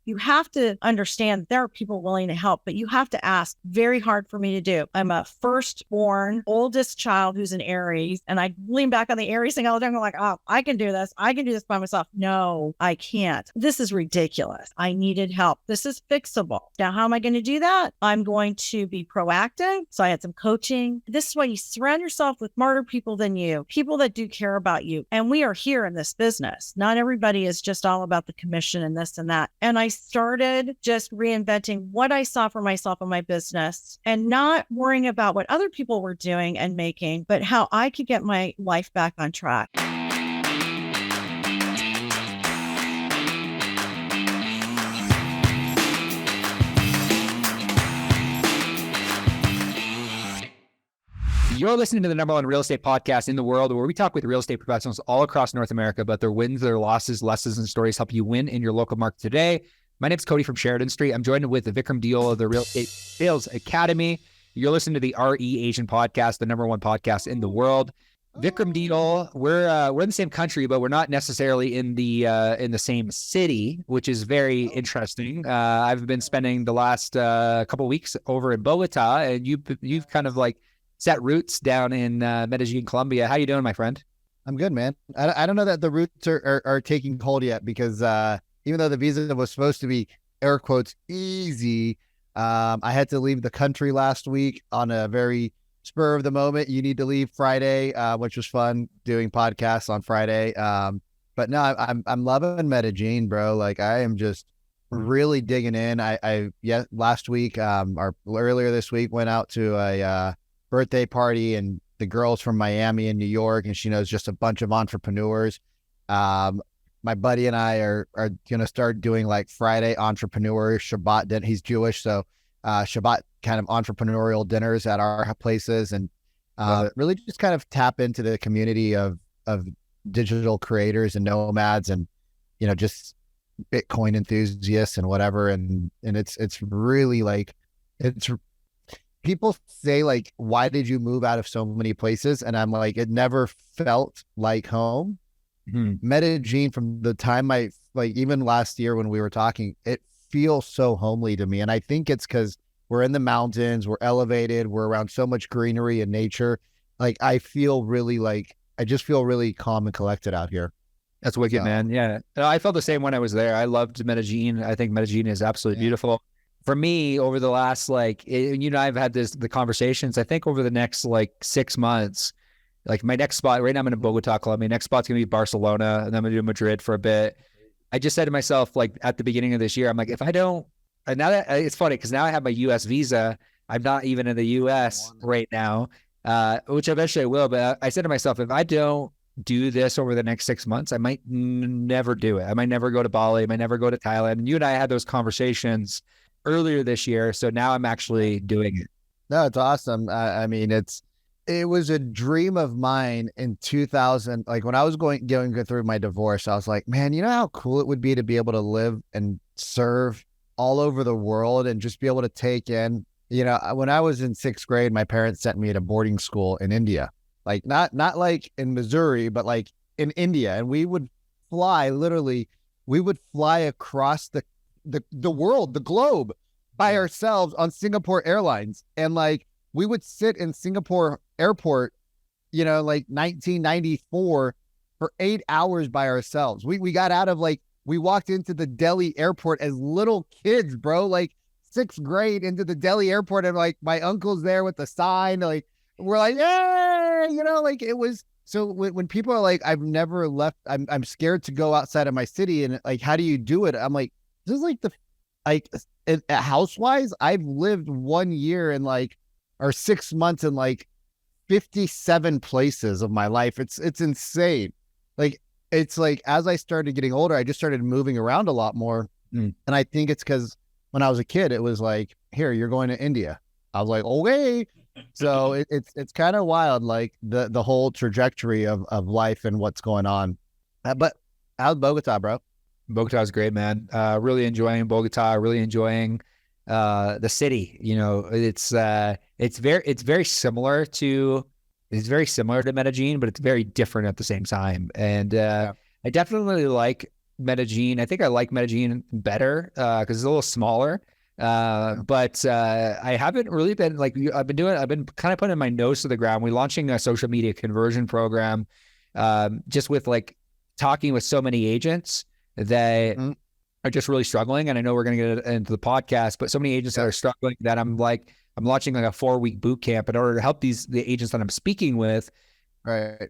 you have to understand there are people willing to help, but you have to ask. Very hard for me to do. I'm a firstborn, oldest child who's an Aries, and I lean back on the Aries thing all the time. I'm like, oh, I can do this. I can do this by myself. No, I can't. This is ridiculous. I needed help. This is fixable. Now, how am I going to do that? I'm going to be proactive. So I had some coaching. This is why you surround yourself with smarter people than you, people that do care about you. And we are here in this business. Not everybody is just all about the commission and this and that. And I started just reinventing what I saw for myself in my business and not worrying about what other people were doing and making, but how I could get my life back on track. You're listening to the number one real estate podcast in the world, where we talk with real estate professionals all across North America about their wins, their losses, lessons, and stories help you win in your local market today. My name's Cody from Sheridan Street. I'm joined with Vikram Deol of the Real Estate Sales Academy. You're listening to the RE Asian podcast, the number one podcast in the world. Vikram Deol, we're in the same country, but we're not necessarily in the same city, which is very interesting. I've been spending the last couple of weeks over in Bogota, and you've kind of like set roots down in Medellin, Colombia. How you doing, my friend? I'm good, man. I don't know that the roots are taking hold yet, because even though the visa was supposed to be, air quotes, easy, I had to leave the country last week on a very spur of the moment. You need to leave Friday, which was fun doing podcasts on Friday. But no, I'm loving Medellin, bro. Like, I am just really digging in. Last week, or earlier this week, went out to a birthday party, and the girls from Miami and New York, and she knows just a bunch of entrepreneurs. My buddy and I are going to start doing like Friday entrepreneur Shabbat dinner. He's Jewish, so Shabbat kind of entrepreneurial dinners at our places, and really just kind of tap into the community of digital creators and nomads, and just Bitcoin enthusiasts and whatever. And it's really like, it's people say like, why did you move out of so many places? And I'm like, it never felt like home. Medellin, from the time even last year when we were talking, it feels so homely to me. And I think it's because we're in the mountains, we're elevated, we're around so much greenery and nature. Like, I just feel really calm and collected out here. That's wicked, man. Yeah. I felt the same when I was there. I loved Medellin. I think Medellin is absolutely beautiful. For me, over the last, I've had the conversations, I think over the next 6 months, like my next spot, right now I'm in Bogota, Colombia. Next spot's going to be Barcelona, and then I'm going to do Madrid for a bit. I just said to myself, at the beginning of this year, I'm like, if I don't, and now that it's funny because now I have my US visa, I'm not even in the US right now, which eventually I will. But I said to myself, if I don't do this over the next 6 months, I might never do it. I might never go to Bali. I might never go to Thailand. And you and I had those conversations earlier this year. So now I'm actually doing it. No, it's awesome. I mean, it was a dream of mine in 2000. Like, when I was going through my divorce, I was like, man, you know how cool it would be to be able to live and serve all over the world and just be able to take in, when I was in 6th grade, my parents sent me to boarding school in India, like not like in Missouri, but like in India. And we would fly across the world, the globe by ourselves on Singapore Airlines. And we would sit in Singapore airport, 1994 for 8 hours by ourselves. We got out of we walked into the Delhi airport as little kids, bro, 6th grade into the Delhi airport. And my uncle's there with the sign. We're like, hey, it was. So when people are like, I've never left, I'm scared to go outside of my city. And how do you do it? I'm like, this is house-wise, I've lived 1 year or 6 months in 57 places of my life. It's insane. It's as I started getting older, I just started moving around a lot more. And I think it's because when I was a kid, it was here, you're going to India. I was like, okay. So it's kind of wild, the whole trajectory of life and what's going on. But how's Bogota, bro? Bogota is great, man. Really enjoying Bogota. Really enjoying the city. It's very similar to Medellin, but it's very different at the same time. And I definitely like Medellin. I think I like Medellin better because it's a little smaller. But I haven't really been like, I've been kind of putting my nose to the ground. We're launching a social media conversion program, just with like talking with so many agents that are just really struggling. And I know we're going to get into the podcast, but so many agents that are struggling that I'm launching like a 4-week boot camp in order to help the agents that I'm speaking with, right,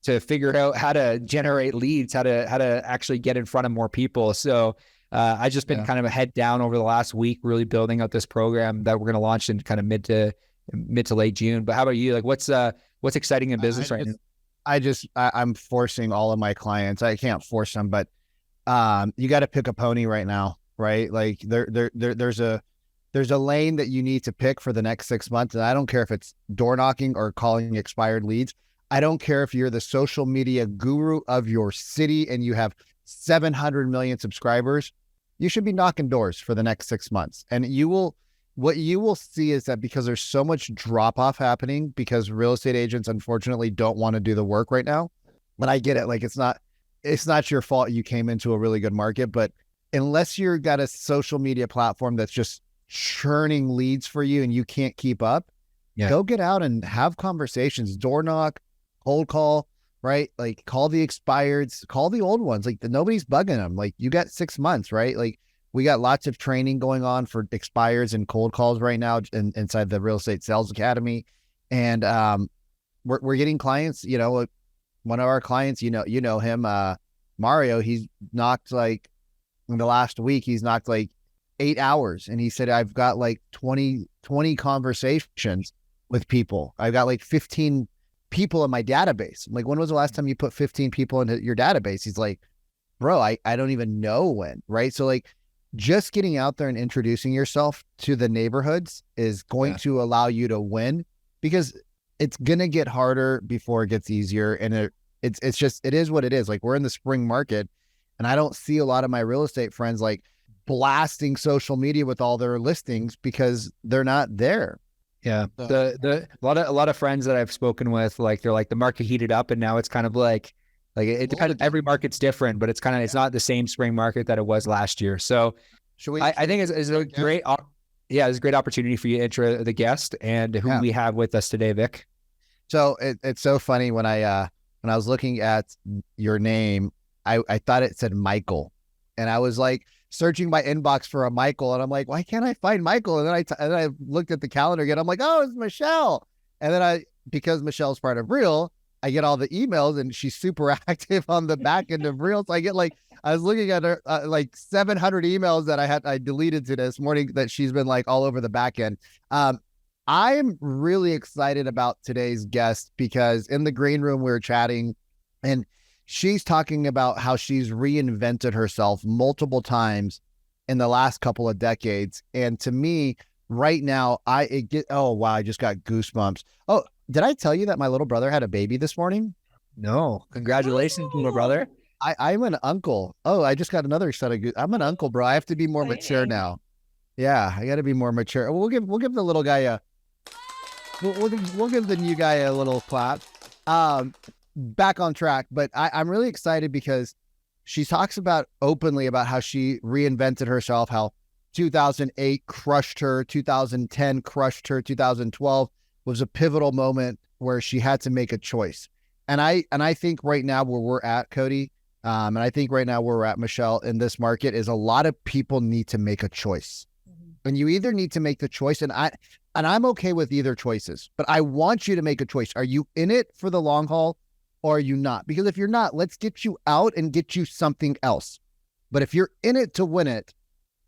to figure out how to generate leads, how to actually get in front of more people. So I just been kind of a head down over the last week, really building out this program that we're going to launch in kind of mid to late June. But how about you? Like what's exciting in business right now? I'm forcing all of my clients. I can't force them, but you got to pick a pony right now, right? Like there's a lane that you need to pick for the next 6 months. And I don't care if it's door knocking or calling expired leads. I don't care if you're the social media guru of your city and you have 700 million subscribers. You should be knocking doors for the next 6 months. And what you will see is that because there's so much drop off happening because real estate agents, unfortunately, don't want to do the work right now. But I get it. Like, it's not your fault. You came into a really good market, but unless you've got a social media platform that's just churning leads for you and you can't keep up, go get out and have conversations, door knock, cold call, right? Like call the expireds, call the old ones. Like nobody's bugging them. Like you got 6 months, right? Like we got lots of training going on for expireds and cold calls right now inside the Real Estate Sales Academy. And we're getting clients, one of our clients, you know him, Mario, he's knocked like in the last week, he's knocked like 8 hours. And he said, I've got like 20 conversations with people. I've got like 15 people in my database. I'm like, when was the last time you put 15 people into your database? He's like, bro, I don't even know when, right? So like just getting out there and introducing yourself to the neighborhoods is going to allow you to win, because it's going to get harder before it gets easier. And it is what it is. Like we're in the spring market and I don't see a lot of my real estate friends like blasting social media with all their listings because they're not there. Yeah. So, a lot of friends that I've spoken with, like they're like the market heated up and now it's kind of like it depends. Every market's different, but it's not the same spring market that it was last year. So I think it's a great, it's a great opportunity for you to intro the guest and who we have with us today, Vic. So it's so funny when I was looking at your name, I thought it said Michael, and I was like searching my inbox for a Michael, and I'm like, why can't I find Michael? And then I looked at the calendar again. I'm like, oh, it's Michele. And then because Michelle's part of Real, I get all the emails, and she's super active on the back end of Real. So I was looking at her like 700 emails that I deleted to this morning that she's been like all over the back end. I'm really excited about today's guest because in the green room we were chatting, and she's talking about how she's reinvented herself multiple times in the last couple of decades. And to me right now, I just got goosebumps. Oh, did I tell you that my little brother had a baby this morning? No. Congratulations, little brother. I'm an uncle. Oh, I just got another set of I'm an uncle, bro. I have to be more mature now. Yeah, I got to be more mature. We'll give the little guy we'll give the new guy a little clap. Back on track, but I'm really excited because she talks openly about how she reinvented herself, how 2008 crushed her, 2010 crushed her, 2012 was a pivotal moment where she had to make a choice. And I think right now where we're at, Cody, and I think right now where we're at, Michele, in this market is a lot of people need to make a choice. And you either need to make the choice, and I'm okay with either choices, but I want you to make a choice. Are you in it for the long haul? Or are you not? Because if you're not, let's get you out and get you something else. But if you're in it to win it,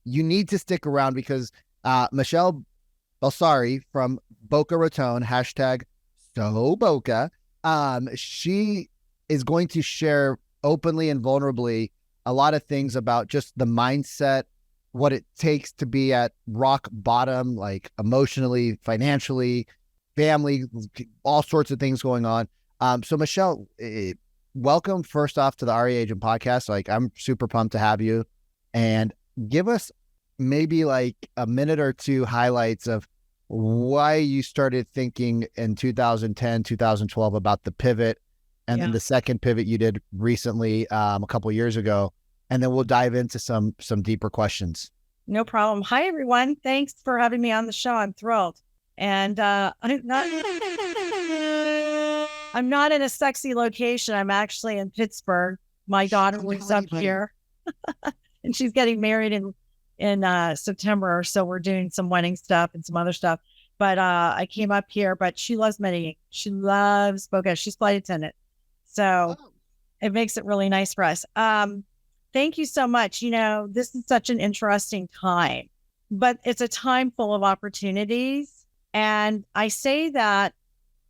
you need to stick around because Michele Bellisari from Boca Raton, #SoBoca, she is going to share openly and vulnerably a lot of things about just the mindset, what it takes to be at rock bottom, like emotionally, financially, family, all sorts of things going on. So Michele, welcome first off to the RE Agent Podcast. Like I'm super pumped to have you, and give us maybe like a minute or two highlights of why you started thinking in 2010, 2012 about the pivot, and then the second pivot you did recently, a couple of years ago, and then we'll dive into some deeper questions. No problem. Hi, everyone. Thanks for having me on the show. I'm thrilled. And I'm not in a sexy location. I'm actually in Pittsburgh. My daughter lives up here, and she's getting married in September. So we're doing some wedding stuff and some other stuff. But I came up here, but she loves meditating. She loves Boca. She's flight attendant. So it makes it really nice for us. Thank you so much. This is such an interesting time, but it's a time full of opportunities. And I say that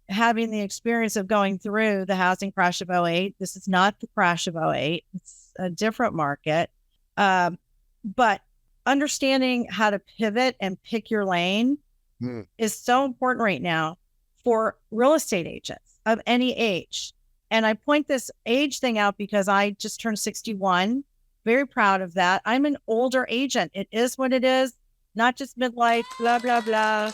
having the experience of going through the housing crash of '08, this is not the crash of '08. It's a different market. But understanding how to pivot and pick your lane is so important right now for real estate agents of any age. And I point this age thing out because I just turned 61. Very proud of that. I'm an older agent. It is what it is. Not just midlife, blah, blah, blah.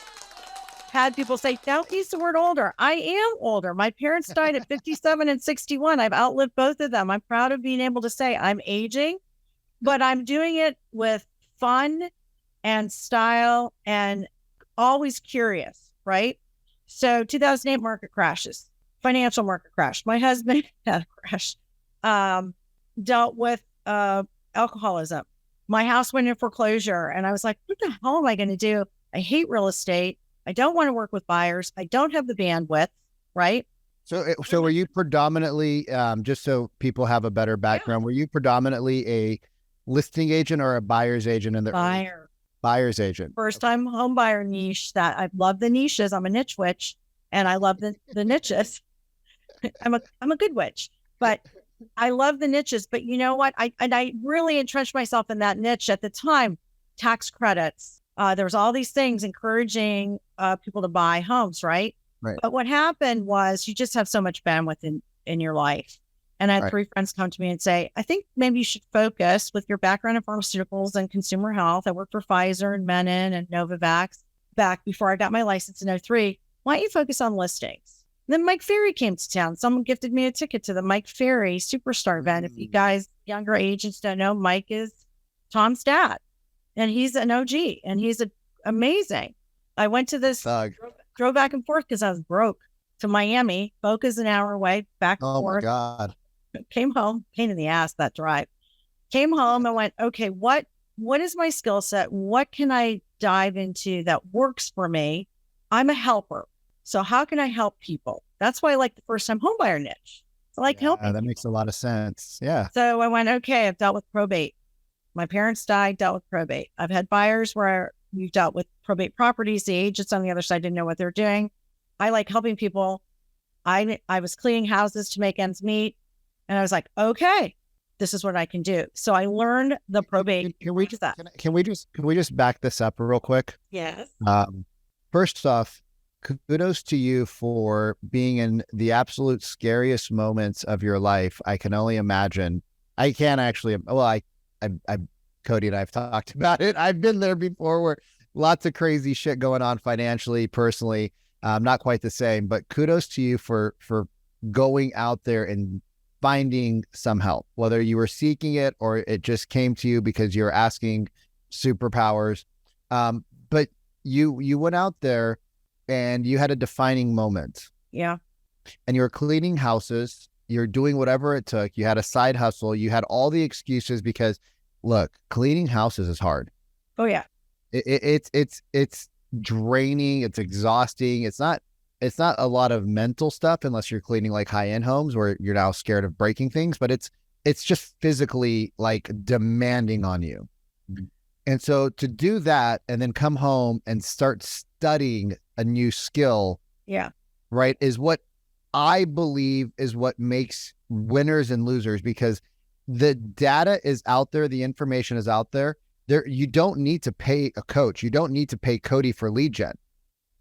Had people say, don't use the word older. I am older. My parents died at 57 and 61. I've outlived both of them. I'm proud of being able to say I'm aging, but I'm doing it with fun and style and always curious, right? So 2008 market crashes, financial market crash. My husband had a crash, dealt with alcoholism. My house went in foreclosure, and I was like, what the hell am I going to do? I hate real estate. I don't want to work with buyers. I don't have the bandwidth, right? So were you predominantly, just so people have a better background, were you predominantly a listing agent or a buyer's agent in the buyer's agent? First time home buyer niche that I love the niches. I'm a niche witch, and I love the niches. I'm a good witch, but I love the niches. But you know what? I really entrenched myself in that niche at the time. Tax credits. There was all these things encouraging people to buy homes, right? Right. But what happened was you just have so much bandwidth in your life. And I had three friends come to me and say, I think maybe you should focus with your background in pharmaceuticals and consumer health. I worked for Pfizer and Menon and Novavax back before I got my license in '03. Why don't you focus on listings? Then Mike Ferry came to town. Someone gifted me a ticket to the Mike Ferry Superstar event. If you guys, younger agents, don't know, Mike is Tom's dad. And he's an OG, and he's amazing. I went to this, drove back and forth because I was broke to Miami. Boca's an hour away, back and forth. Oh, my God. Came home, pain in the ass, that drive. Came home and went, okay, what is my skill set? What can I dive into that works for me? I'm a helper. So how can I help people? That's why I like the first time homebuyer niche. I like helping. That makes a lot of sense. Yeah. So I went, okay, I've dealt with probate. My parents died, dealt with probate. I've had buyers where we've dealt with probate properties. The agents on the other side didn't know what they're doing. I like helping people. I was cleaning houses to make ends meet. And I was like, okay, this is what I can do. So I learned the probate. Can we just back this up real quick? Yes. First off, kudos to you for being in the absolute scariest moments of your life. I can only imagine. I can't actually. Well, I Cody and I have talked about it. I've been there before, where lots of crazy shit going on financially, personally. Not quite the same, but kudos to you for going out there and finding some help, whether you were seeking it or it just came to you because you're asking superpowers. But you went out there and you had a defining moment. Yeah. And you were cleaning houses. You're doing whatever it took. You had a side hustle. You had all the excuses because, look, cleaning houses is hard. Oh yeah. It's draining. It's exhausting. It's not a lot of mental stuff unless you're cleaning like high-end homes where you're now scared of breaking things, but it's just physically like demanding on you. Mm-hmm. And so to do that and then come home and start studying a new skill, yeah, right, is what I believe is what makes winners and losers, because the data is out there, the information is out there. You don't need to pay a coach. You don't need to pay Cody for lead gen,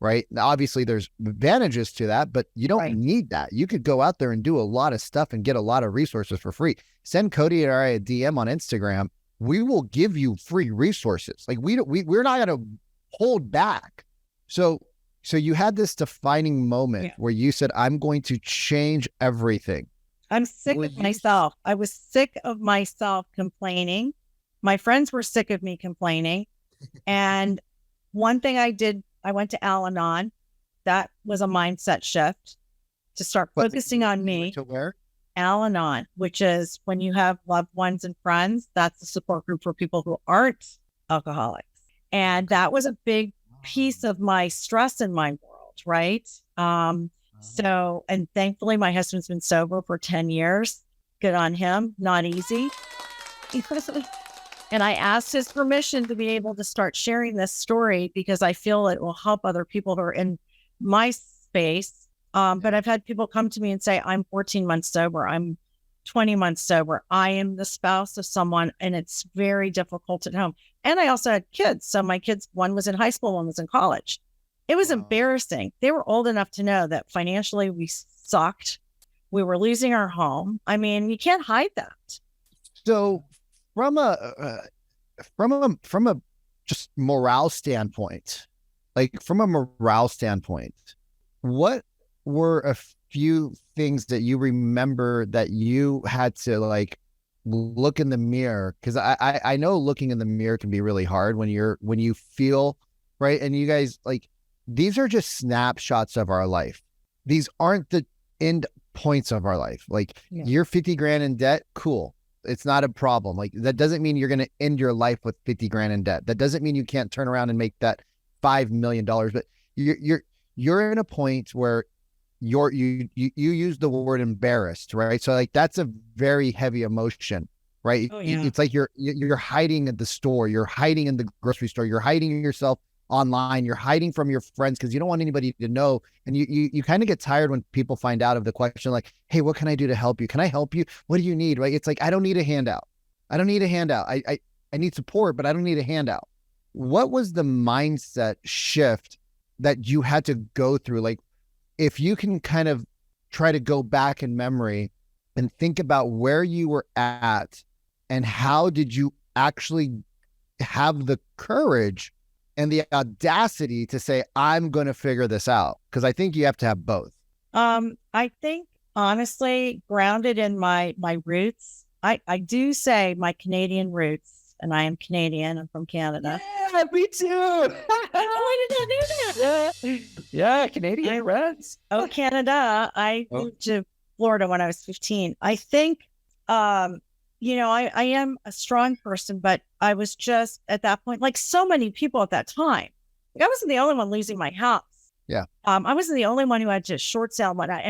right? Now, obviously there's advantages to that, but you don't need that. You could go out there and do a lot of stuff and get a lot of resources for free. Send Cody or I a DM on Instagram. We will give you free resources. Like we're not going to hold back. So you had this defining moment where you said, I'm going to change everything. I'm sick of myself. I was sick of myself complaining. My friends were sick of me complaining. And one thing I did, I went to Al-Anon. That was a mindset shift to start focusing on me. To where? Al-Anon, which is when you have loved ones and friends, that's the support group for people who aren't alcoholics. And that was a big piece of my stress in my world, right? So, and thankfully my husband's been sober for 10 years. Good on him. Not easy. And I asked his permission to be able to start sharing this story because I feel it will help other people who are in my space. But I've had people come to me and say, I'm 14 months sober. I'm 20 months sober. I am the spouse of someone, and it's very difficult at home. And I also had kids. So my kids, one was in high school, one was in college. It was embarrassing. They were old enough to know that financially we sucked. We were losing our home. I mean, you can't hide that. So from a just morale standpoint, what were a few things that you remember that you had to like look in the mirror? Because I know looking in the mirror can be really hard when you feel right. And you guys, like, these are just snapshots of our life. These aren't the end points of our life. Like, you're 50 grand in debt. Cool. It's not a problem. Like, that doesn't mean you're going to end your life with 50 grand in debt. That doesn't mean you can't turn around and make that $5 million. But you're in a point where you use the word embarrassed, right? So like, that's a very heavy emotion, right? Oh, yeah. It's like you're hiding at the store, you're hiding in the grocery store, you're hiding yourself online, you're hiding from your friends because you don't want anybody to know. And you kind of get tired when people find out of the question, like, hey, what can I do to help you? Can I help you? What do you need? Right? It's like, I don't need a handout. I need support, but I don't need a handout. What was the mindset shift that you had to go through? Like, if you can kind of try to go back in memory and think about where you were at and how did you actually have the courage and the audacity to say, I'm going to figure this out? Because I think you have to have both. I think, honestly, grounded in my roots, I do say my Canadian roots, and I am Canadian. I'm from Canada. Yeah, me too. I did not know that. Yeah, Canadian Reds. Oh, Canada. I moved to Florida when I was 15. I think, I am a strong person, but I was just at that point, like so many people at that time, like I wasn't the only one losing my house. Yeah. I wasn't the only one who had to short sale and whatnot.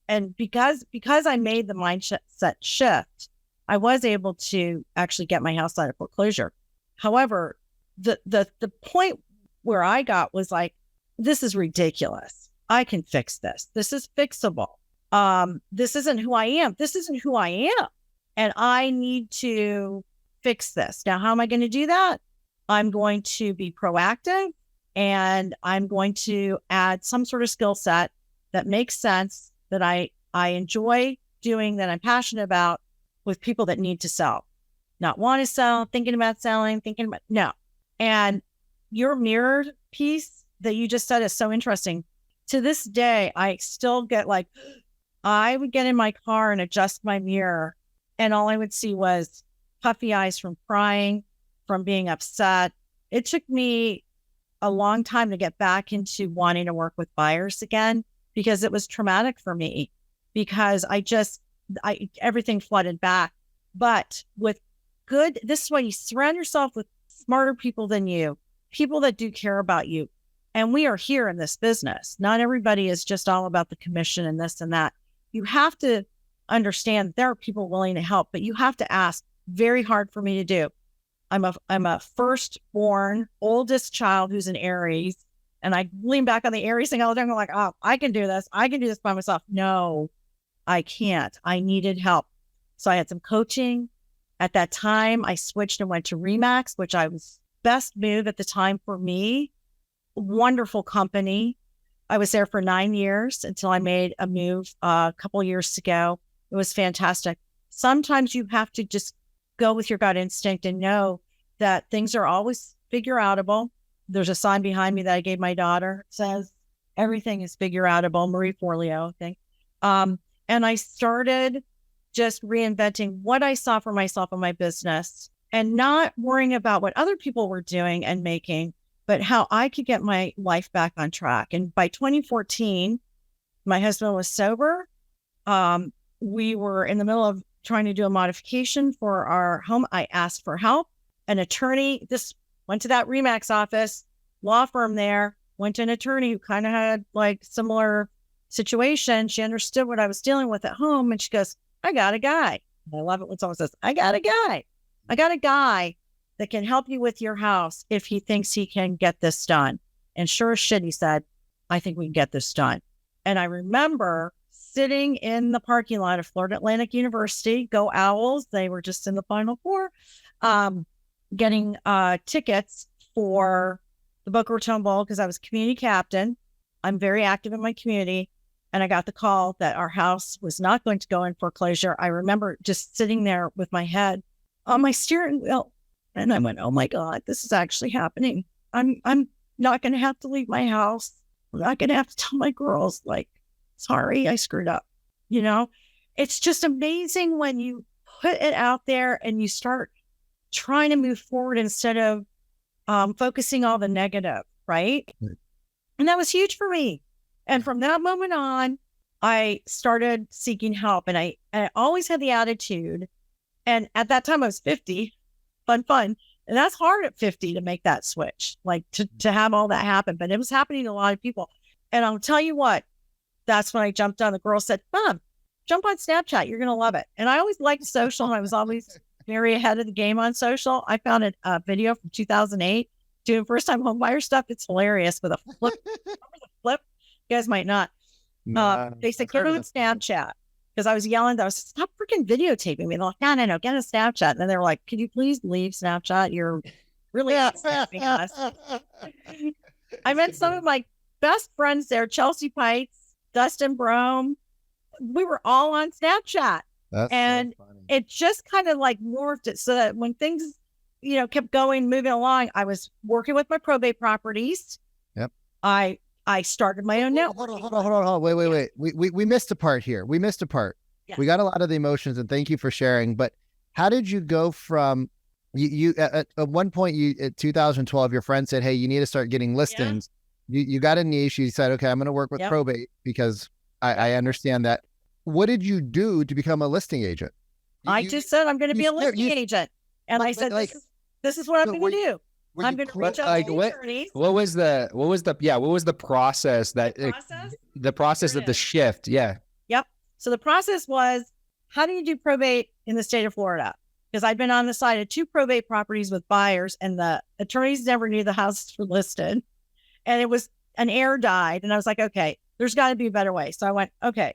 And because I made the mindset shift, I was able to actually get my house out of foreclosure. However, the point where I got was like, this is ridiculous. I can fix this. This is fixable. This isn't who I am. This isn't who I am. And I need to fix this. Now, how am I going to do that? I'm going to be proactive, and I'm going to add some sort of skill set that makes sense, that I enjoy doing, that I'm passionate about, with people that need to sell, not want to sell, thinking about selling, no. And your mirror piece that you just said is so interesting. To this day, I still get like, I would get in my car and adjust my mirror, and all I would see was puffy eyes from crying, from being upset. It took me a long time to get back into wanting to work with buyers again, because it was traumatic for me, because everything flooded back. But this is why you surround yourself with smarter people than you, people that do care about you. And we are here in this business. Not everybody is just all about the commission and this and that. You have to understand there are people willing to help, but you have to ask. Very hard for me to do. I'm a firstborn, oldest child who's an Aries. And I lean back on the Aries thing all the time. I'm like, oh, I can do this. I can do this by myself. No, I can't. I needed help. So I had some coaching. At that time, I switched and went to Remax, which I was best move at the time for me. Wonderful company. I was there for 9 years until I made a move a couple years ago. It was fantastic. Sometimes you have to just go with your gut instinct and know that things are always figure outable. There's a sign behind me that I gave my daughter. It says, everything is figure outable. Marie Forleo, I think. And I started just reinventing what I saw for myself in my business and not worrying about what other people were doing and making, but how I could get my life back on track. And by 2014, my husband was sober. We were in the middle of trying to do a modification for our home. I asked for help. An attorney, this went to that Remax office, law firm there, went to an attorney who kind of had like similar situation. She understood what I was dealing with at home. And she goes, I got a guy. I love it when someone says, I got a guy. I got a guy that can help you with your house if he thinks he can get this done. And sure as shit, he said, I think we can get this done. And I remember sitting in the parking lot of Florida Atlantic University, go Owls. They were just in the Final Four, getting tickets for the Boca Raton Bowl because I was community captain. I'm very active in my community. And I got the call that our house was not going to go in foreclosure. I remember just sitting there with my head on my steering wheel. And I went, oh my God, this is actually happening. I'm not going to have to leave my house. I'm not going to have to tell my girls, like, sorry, I screwed up. You know, it's just amazing when you put it out there and you start trying to move forward instead of focusing on the negative, right? And that was huge for me. And from that moment on, I started seeking help. And I always had the attitude. And at that time, I was 50. Fun. And that's hard at 50 to make that switch, like to have all that happen. But it was happening to a lot of people. And I'll tell you what, that's when I jumped on. The girl said, Mom, jump on Snapchat. You're going to love it. And I always liked social. And I was always very ahead of the game on social. I found a video from 2008 doing first time home buyer stuff. It's hilarious with a flip. Flip. You guys might not. They said, get on Snapchat. Because I was yelling, I was stop freaking videotaping me. They're like, no, get a Snapchat. And then they were like, can you please leave Snapchat? You're really snapping us. I met some of my best friends there, Chelsea Pites, Dustin Brome. We were all on Snapchat. And so it just kind of like morphed it so that when things, kept going, moving along, I was working with my probate properties. Yep. I started my own network. Hold on. Wait. We missed a part here. We missed a part. Yes. We got a lot of the emotions, and thank you for sharing. But how did you go from you at one point, at 2012, your friend said, hey, you need to start getting listings. Yeah. You got a niche. You said, okay, I'm going to work with probate because I understand that. What did you do to become a listing agent? I just said, I'm going to be a listing agent. And I said, this is what I'm going to do. I'm going to reach out to attorneys. What was the process the process of the shift? Yeah. Yep. So the process was, how do you do probate in the state of Florida? Because I'd been on the side of 2 probate properties with buyers and the attorneys never knew the houses were listed. And it was an heir died. And I was like, okay, there's got to be a better way. So I went, okay.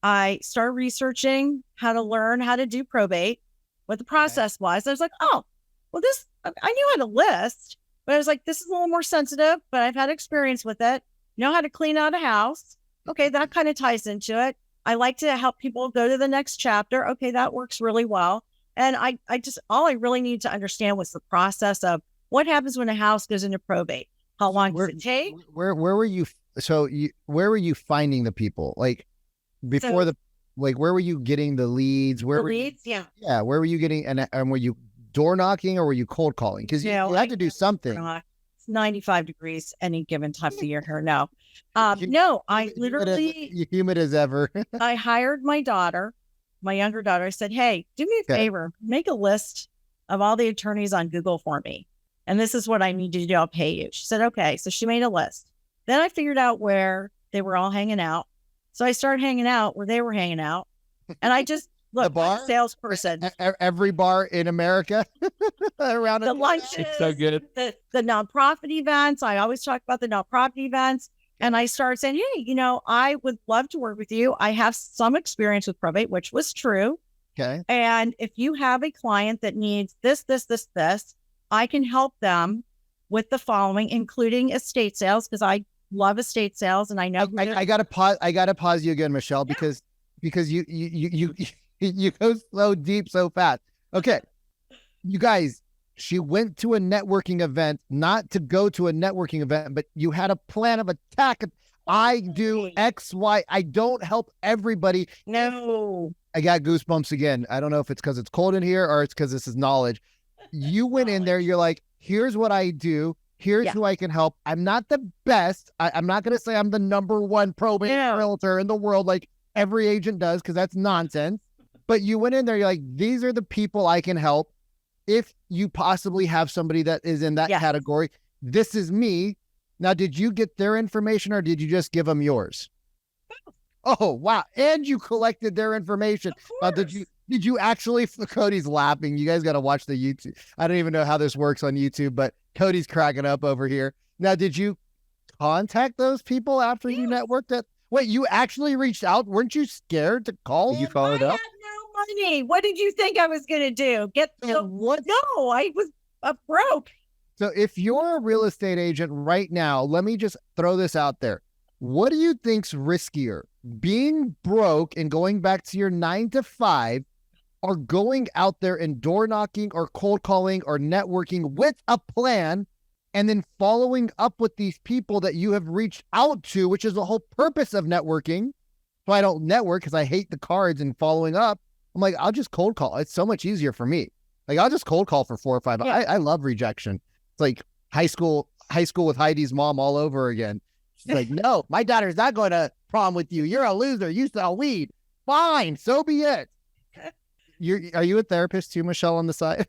I started researching how to learn how to do probate, what the process was. I was like, oh, well, I knew how to list, but I was like, this is a little more sensitive, but I've had experience with it. Know how to clean out a house. Okay, that kind of ties into it. I like to help people go to the next chapter. Okay, that works really well. And all I really need to understand was the process of what happens when a house goes into probate. How long does it take? Where were you? Where were you finding the people? Like before where were you getting the leads? Leads? Yeah. Yeah. Where were you getting, and were you door knocking or were you cold calling? Because you had to do something. It's 95 degrees any given time of the year here. No, I literally humid as ever. I hired my younger daughter. I said, hey, do me a favor, make a list of all the attorneys on Google for me. And this is what I need you to do. I'll pay you. She said, okay. So she made a list. Then I figured out where they were all hanging out. So I started hanging out where they were hanging out. And I just, look, bar? Salesperson. Every bar in America around the lunches, it's so good. The nonprofit events. I always talk about the nonprofit events. And I started saying, hey, I would love to work with you. I have some experience with probate, which was true. Okay. And if you have a client that needs this, I can help them with the following, including estate sales, because I love estate sales. And I know I gotta pause you again, Michele, because you go so deep, so fast. Okay. You guys, she went to a networking event, not to go to a networking event, but you had a plan of attack. I do X, Y. I don't help everybody. No. I got goosebumps again. I don't know if it's because it's cold in here or it's because this is knowledge. You went in there, you're like, here's what I do. Here's who I can help. I'm not the best. I'm not going to say I'm the number one probate realtor in the world like every agent does, because that's nonsense. But you went in there, you're like, these are the people I can help. If you possibly have somebody that is in that category, this is me. Now, did you get their information or did you just give them yours? Oh, wow. And you collected their information. Did you actually, Cody's laughing. You guys got to watch the YouTube. I don't even know how this works on YouTube, but Cody's cracking up over here. Now, did you contact those people after you networked it? Wait, you actually reached out? Weren't you scared to call? Did you follow it up? I had no money. What did you think I was going to do? What? No, I was broke. So if you're a real estate agent right now, let me just throw this out there. What do you think's riskier? Being broke and going back to your 9 to 5, or going out there and door knocking or cold calling or networking with a plan and then following up with these people that you have reached out to, which is the whole purpose of networking. So I don't network because I hate the cards and following up. I'm like, I'll just cold call. It's so much easier for me. Like, I'll just cold call for 4 or 5. Yeah. I love rejection. It's like high school with Heidi's mom all over again. She's like, no, my daughter's not going to prom with you. You're a loser. You sell weed. Fine. So be it. Are you a therapist too, Michele, on the side?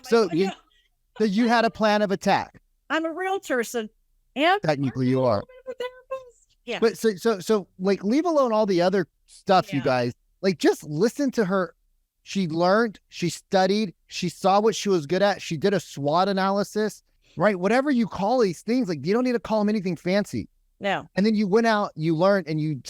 So you had a plan of attack. I'm a realtor, so technically you are. A therapist. Yeah. But so like, leave alone all the other stuff, you guys. Like, just listen to her. She learned, she studied, she saw what she was good at. She did a SWOT analysis, right? Whatever you call these things, like, you don't need to call them anything fancy. No. And then you went out, you learned, and you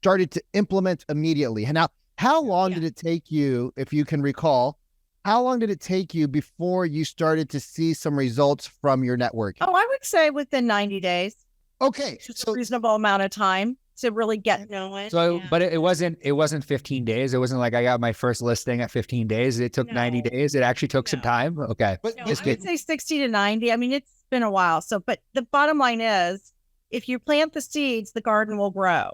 started to implement immediately. And now, how long did it take you, if you can recall, how long did it take you before you started to see some results from your networking? Oh, I would say within 90 days. Okay. So a reasonable amount of time to really get to know it. So, but it wasn't 15 days. It wasn't like I got my first listing at 15 days. It took 90 days. It actually took some time. Okay. But I would say 60 to 90. I mean, it's been a while. So, but the bottom line is, if you plant the seeds, the garden will grow.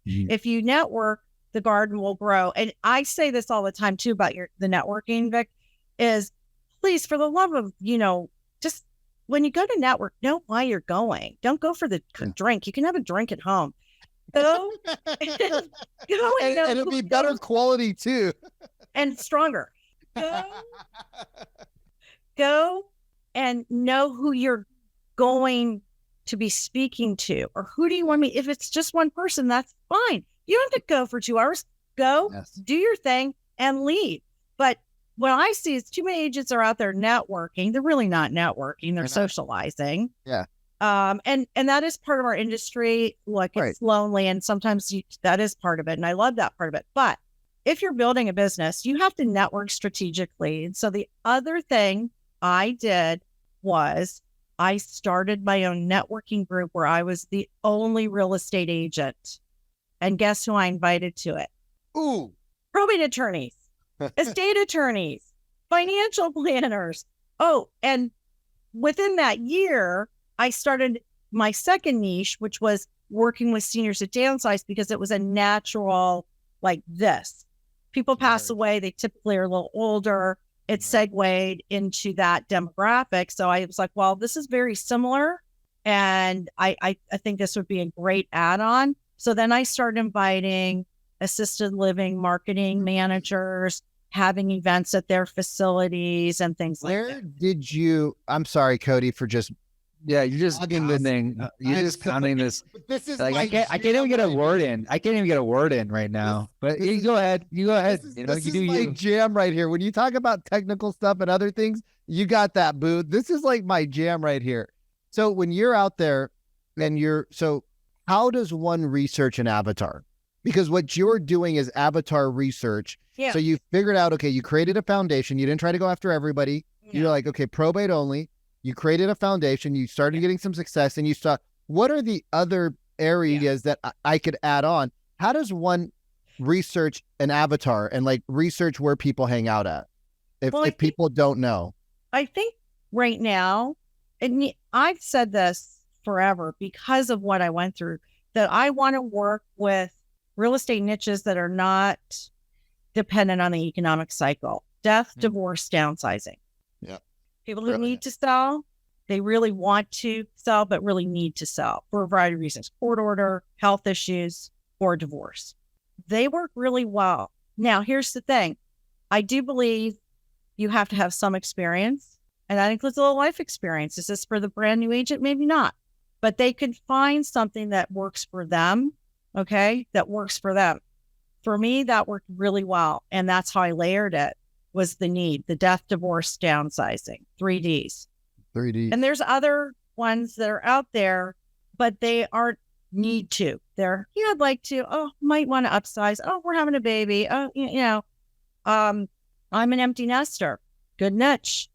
Mm-hmm. If you network, the garden will grow. And I say this all the time too about the networking, Vic, is please, for the love of, just when you go to network, know why you're going. Don't go for the drink. You can have a drink at home. Go, and it'll be better quality too. And stronger. Go and know who you're going to be speaking to, or who do you want me? If it's just one person, that's fine. You don't have to go for 2 hours. Go, do your thing, and leave. But what I see is too many agents are out there networking. They're really not networking. They're socializing. Yeah. And that is part of our industry. Look, it's lonely, and sometimes that is part of it. And I love that part of it. But if you're building a business, you have to network strategically. And so the other thing I did was I started my own networking group where I was the only real estate agent. And guess who I invited to it? Ooh. Probate attorneys, estate attorneys, financial planners. Oh, and within that year, I started my second niche, which was working with seniors to downsize, because it was a natural, like this. People pass away. They typically are a little older. It segued into that demographic. So I was like, well, this is very similar. And I think this would be a great add-on. So then I started inviting assisted living marketing managers, having events at their facilities and things like that. Where did you, I'm sorry, Cody, for just you're just pounding. You're just pounding this. This is like I can't even get a word in. I can't even get a word in right now. But you go ahead. You go ahead. This is my jam right here. When you talk about technical stuff and other things, you got that, boo. This is like my jam right here. So when you're out there and how does one research an avatar? Because what you're doing is avatar research. Yeah. So you figured out, okay, you created a foundation. You didn't try to go after everybody. Yeah. You're like, okay, probate only. You created a foundation. You started getting some success, and you saw, what are the other areas that I could add on? How does one research an avatar and like research where people hang out at? If people don't know. I think right now, and I've said this forever because of what I went through, that I want to work with real estate niches that are not dependent on the economic cycle. Death, divorce, downsizing. Yeah. People who need to sell, they really want to sell, but really need to sell for a variety of reasons: court order, health issues, or divorce. They work really well. Now, here's the thing. I do believe you have to have some experience, and that includes a little life experience. Is this for the brand new agent? Maybe not, but they could find something that works for them. Okay. That works for them. For me, that worked really well. And that's how I layered it, was the need, the death, divorce, downsizing, 3Ds. 3D. And there's other ones that are out there, but they aren't need to. They're, I'd like to, might want to upsize. Oh, we're having a baby. Oh, I'm an empty nester. Good niche.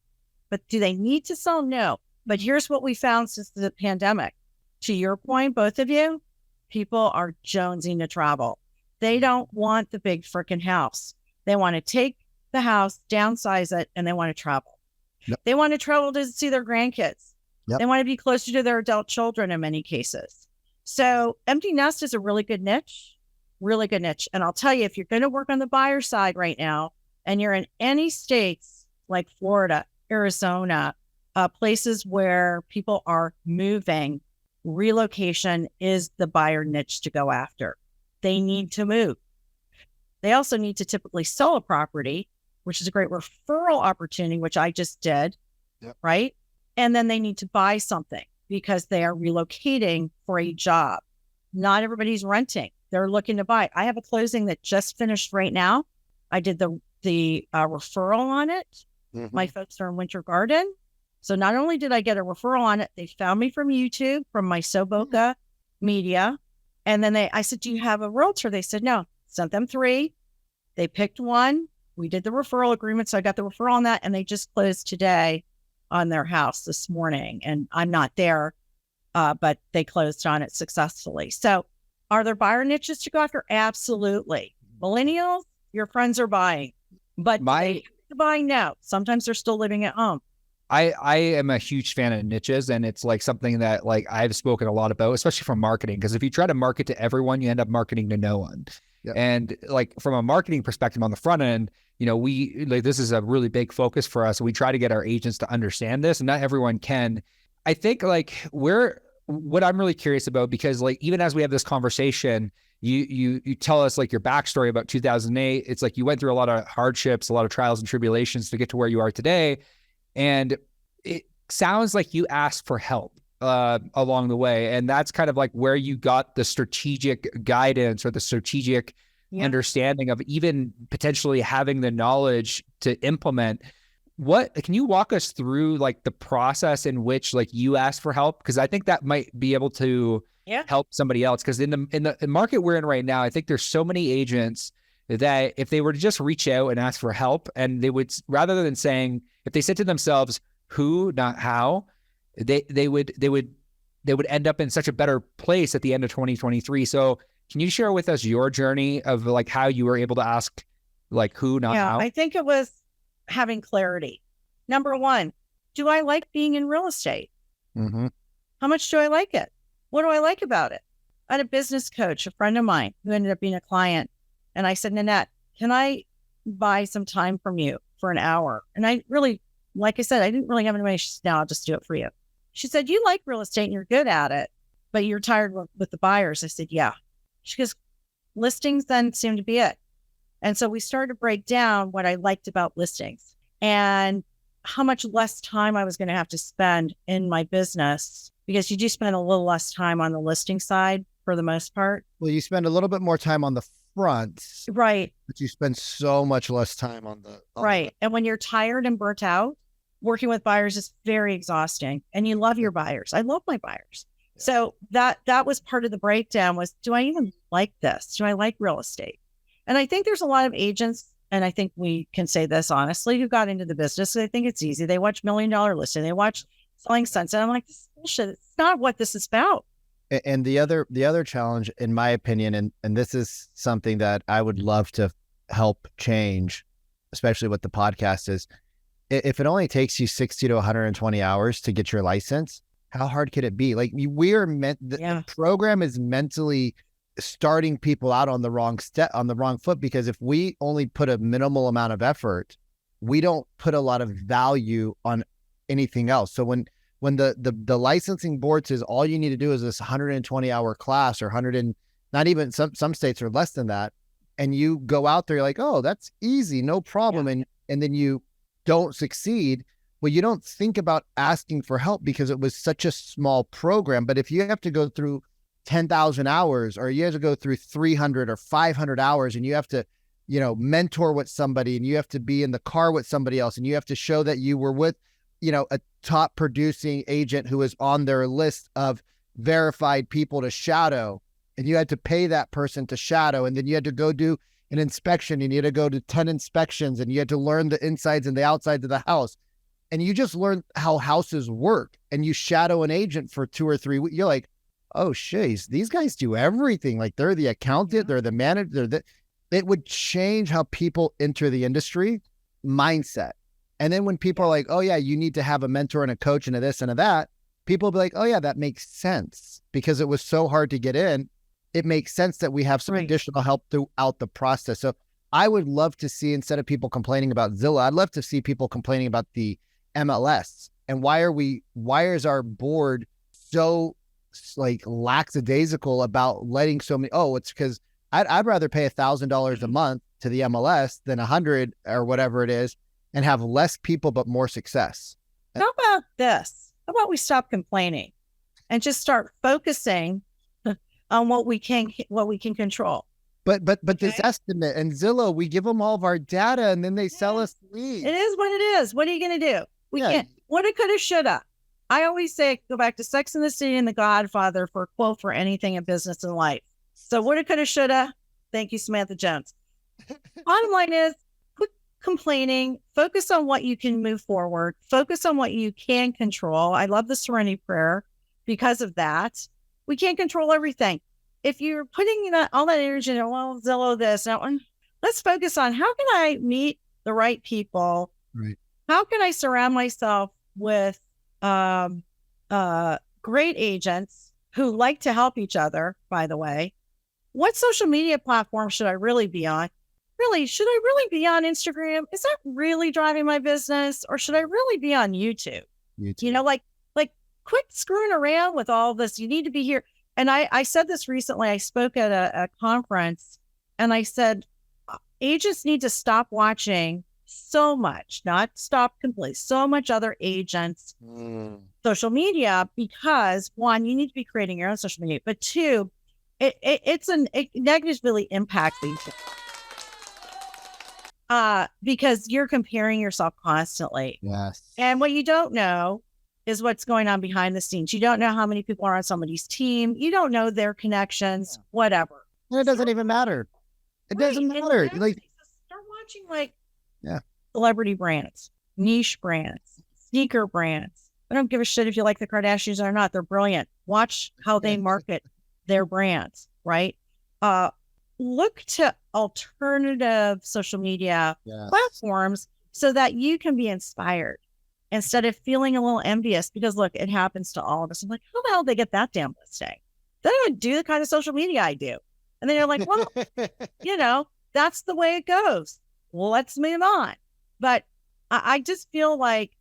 But do they need to sell? No. But here's what we found since the pandemic. To your point, both of you, people are jonesing to travel. They don't want the big freaking house. They want to take the house, downsize it, and they want to travel. Yep. They want to travel to see their grandkids. Yep. They want to be closer to their adult children in many cases. So empty nest is a really good niche. And I'll tell you, if you're going to work on the buyer side right now, and you're in any states like Florida, Arizona, places where people are moving, relocation is the buyer niche to go after. They need to move. They also need to typically sell a property, which is a great referral opportunity, which I just did, right? And then they need to buy something because they are relocating for a job. Not everybody's renting. They're looking to buy. I have a closing that just finished right now. I did the referral on it. Mm-hmm. My folks are in Winter Garden. So not only did I get a referral on it, they found me from YouTube, from my Soboka media. And then I said, do you have a realtor? They said, no. Sent them 3. They picked one. We did the referral agreement. So I got the referral on that. And they just closed today on their house this morning. And I'm not there, but they closed on it successfully. So are there buyer niches to go after? Absolutely. Millennials, your friends are buying. But buying now. Sometimes they're still living at home. I am a huge fan of niches, and it's like something that like I've spoken a lot about, especially from marketing, because if you try to market to everyone, you end up marketing to no one. Yep. And like from a marketing perspective on the front end, we like, this is a really big focus for us. We try to get our agents to understand this, and not everyone can. I think like what I'm really curious about, because like even as we have this conversation, you tell us like your backstory about 2008. It's like you went through a lot of hardships, a lot of trials and tribulations to get to where you are today. And it sounds like you asked for help along the way. And that's kind of like where you got the strategic guidance or the strategic understanding of even potentially having the knowledge to implement. Can you walk us through like the process in which like you asked for help? Because I think that might be able to help somebody else. Because in the market we're in right now, I think there's so many agents that if they were to just reach out and ask for help, and they would, rather than saying, if they said to themselves, who, not how, they would end up in such a better place at the end of 2023. So can you share with us your journey of like how you were able to ask like who, not how? I think it was having clarity. Number one, do I like being in real estate? Mm-hmm. How much do I like it? What do I like about it? I had a business coach, a friend of mine, who ended up being a client. And I said, Nanette, can I buy some time from you for an hour? And I really, like I said, I didn't really have any money. She said, no, I'll just do it for you. She said, you like real estate and you're good at it, but you're tired with the buyers. I said, yeah. She goes, listings then seem to be it. And so we started to break down what I liked about listings and how much less time I was going to have to spend in my business, because you do spend a little less time on the listing side for the most part. Well, you spend a little bit more time on the front. Right. But you spend so much less time on the... Right. And when you're tired and burnt out, working with buyers is very exhausting, and you love your buyers. I love my buyers. Yeah. So that was part of the breakdown was, do I even like this? Do I like real estate? And I think there's a lot of agents, and I think we can say this honestly, who got into the business. They think it's easy. They watch $1 Million Listing. They watch Selling Sunset. I'm like, this is bullshit. It's not what this is about. And the other challenge, in my opinion, and this is something that I would love to help change, especially with the podcast, is if it only takes you 60 to 120 hours to get your license, how hard could it be? Like we are meant, the program is mentally starting people out on the wrong foot, because if we only put a minimal amount of effort, we don't put a lot of value on anything else. So when the licensing board says all you need to do is this 120-hour class, or 100, and not even some states are less than that, and you go out there, you're like, oh, that's easy, no problem, and then you don't succeed. Well, you don't think about asking for help because it was such a small program. But if you have to go through 10,000 hours, or you have to go through 300 or 500 hours, and you have to, mentor with somebody, and you have to be in the car with somebody else, and you have to show that you were with, a top producing agent who is on their list of verified people to shadow, and you had to pay that person to shadow, and then you had to go do an inspection, and you had to go to 10 inspections, and you had to learn the insides and the outsides of the house. And you just learn how houses work, and you shadow an agent for 2 or 3 weeks. You're like, oh, jeez, these guys do everything. Like they're the accountant, they're the manager. It would change how people enter the industry mindset. And then when people are like, oh yeah, you need to have a mentor and a coach and a this and a that, people will be like, oh yeah, that makes sense, because it was so hard to get in. It makes sense that we have some additional help throughout the process. So I would love to see, instead of people complaining about Zillow, I'd love to see people complaining about the MLS. And why is our board so like lackadaisical about letting so many, it's because I'd rather pay $1,000 a month to the MLS than 100 or whatever it is, and have less people, but more success. How about this? How about we stop complaining and just start focusing on what we can control? But this estimate and Zillow, we give them all of our data, and then they sell us leads. It is what it is. What are you going to do? We can't. Woulda, coulda, shoulda. I always say, go back to Sex and the City and The Godfather for a quote for anything in business and life. So woulda, coulda, shoulda. Thank you, Samantha Jones. Bottom line is, quit complaining. Focus on what you can move forward. Focus on what you can control. I love the Serenity Prayer because of that. We can't control everything. If you're putting all that energy in, well, Zillow this, that one, let's focus on how can I meet the right people? Right. How can I surround myself with great agents who like to help each other, by the way? What social media platform should I really be on? Really, should I really be on Instagram? Is that really driving my business? Or should I really be on YouTube? Like quit screwing around with all this. You need to be here. And I said this recently. I spoke at a conference, and I said, agents need to stop watching so much, not stop completely, so much other agents' social media, because one, you need to be creating your own social media, but two, it negatively impacts these because you're comparing yourself constantly. Yes. And what you don't know is what's going on behind the scenes. You don't know how many people are on somebody's team. You don't know their connections, whatever. And it doesn't even matter. It doesn't matter. Exactly. Start watching celebrity brands, niche brands, sneaker brands. I don't give a shit if you like the Kardashians or not. They're brilliant. Watch how they market their brands, right? Look to alternative social media platforms so that you can be inspired instead of feeling a little envious, because look, it happens to all of us. I'm like, how the hell did they get that damn listing? They don't do the kind of social media I do. And then you're like, well, that's the way it goes. Well, let's move on. But I just feel like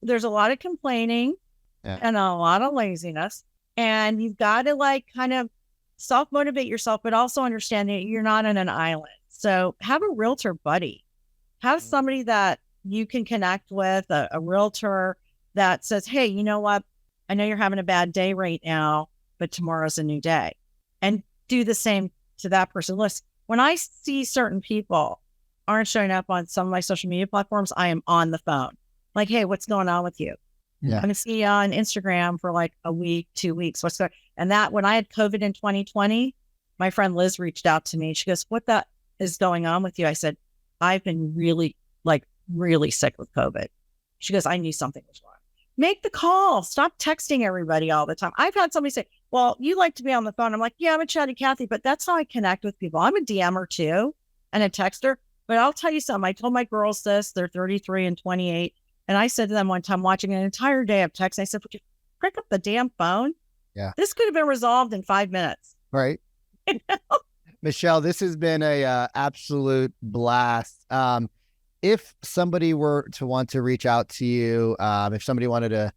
there's a lot of complaining and a lot of laziness, and you've got to kind of self-motivate yourself, but also understand that you're not on an island. So have a realtor buddy, have somebody that you can connect with, a realtor that says, hey, you know what? I know you're having a bad day right now, but tomorrow's a new day. And do the same to that person. Listen, when I see certain people aren't showing up on some of my social media platforms, I am on the phone. Like, hey, what's going on with you? Yeah. I'm going to see you on Instagram for a week, 2 weeks. What's going on? And that when I had COVID in 2020, my friend Liz reached out to me. She goes, what the is going on with you? I said, I've been really sick with COVID. She goes, I knew something was wrong. Make the call. Stop texting everybody all the time. I've had somebody say, well, you like to be on the phone. I'm like, yeah, I'm a chatty Cathy, but that's how I connect with people. I'm a DMer too and a texter. But I'll tell you something. I told my girls this. They're 33 and 28. And I said to them one time, watching an entire day of text, I said, would you pick up the damn phone. Yeah. This could have been resolved in 5 minutes. Right. Michele, this has been a absolute blast. If somebody were to want to reach out to you, if somebody wanted to,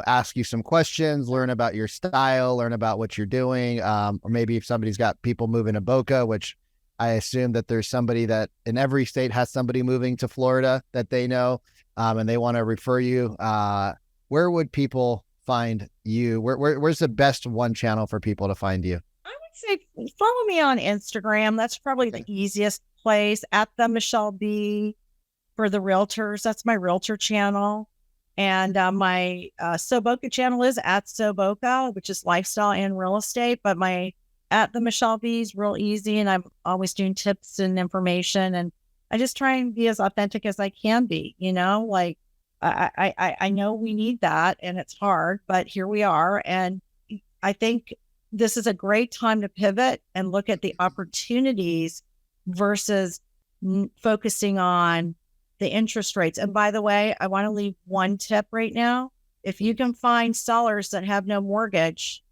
ask you some questions, learn about your style, learn about what you're doing, or maybe if somebody's got people moving to Boca, which I assume that there's somebody that in every state has somebody moving to Florida that they know, and they want to refer you, where would people find you? Where's the best one channel for people to find you? I would say follow me on Instagram. That's probably the easiest place, at the Michele B for the realtors. That's my realtor channel. And my Soboka channel is at Soboka, which is lifestyle and real estate. But my at the Michele B is real easy. And I'm always doing tips and information. And I just try and be as authentic as I can be, like I know we need that and it's hard, but here we are. And I think this is a great time to pivot and look at the opportunities versus focusing on the interest rates. And by the way, I want to leave one tip right now. If you can find sellers that have no mortgage,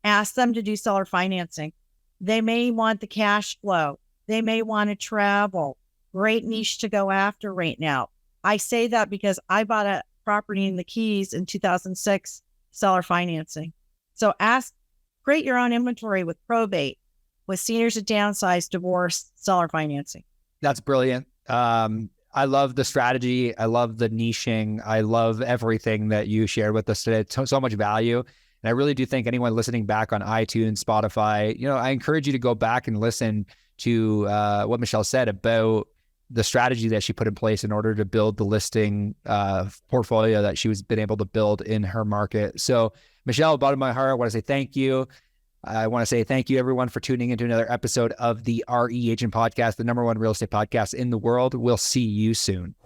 ask them to do seller financing. They may want the cash flow. They may want to travel. Great niche to go after right now. I say that because I bought a property in the Keys in 2006, seller financing. So create your own inventory with probate, with seniors that downsize, divorce, seller financing. That's brilliant. I love the strategy. I love the niching. I love everything that you shared with us today. So much value. And I really do think anyone listening back on iTunes, Spotify, I encourage you to go back and listen to what Michele said about the strategy that she put in place in order to build the listing portfolio that she was been able to build in her market. So Michele, bottom of my heart, I want to say thank you. I want to say thank you, everyone, for tuning into another episode of the RE Agent Podcast, the #1 real estate podcast in the world. We'll see you soon.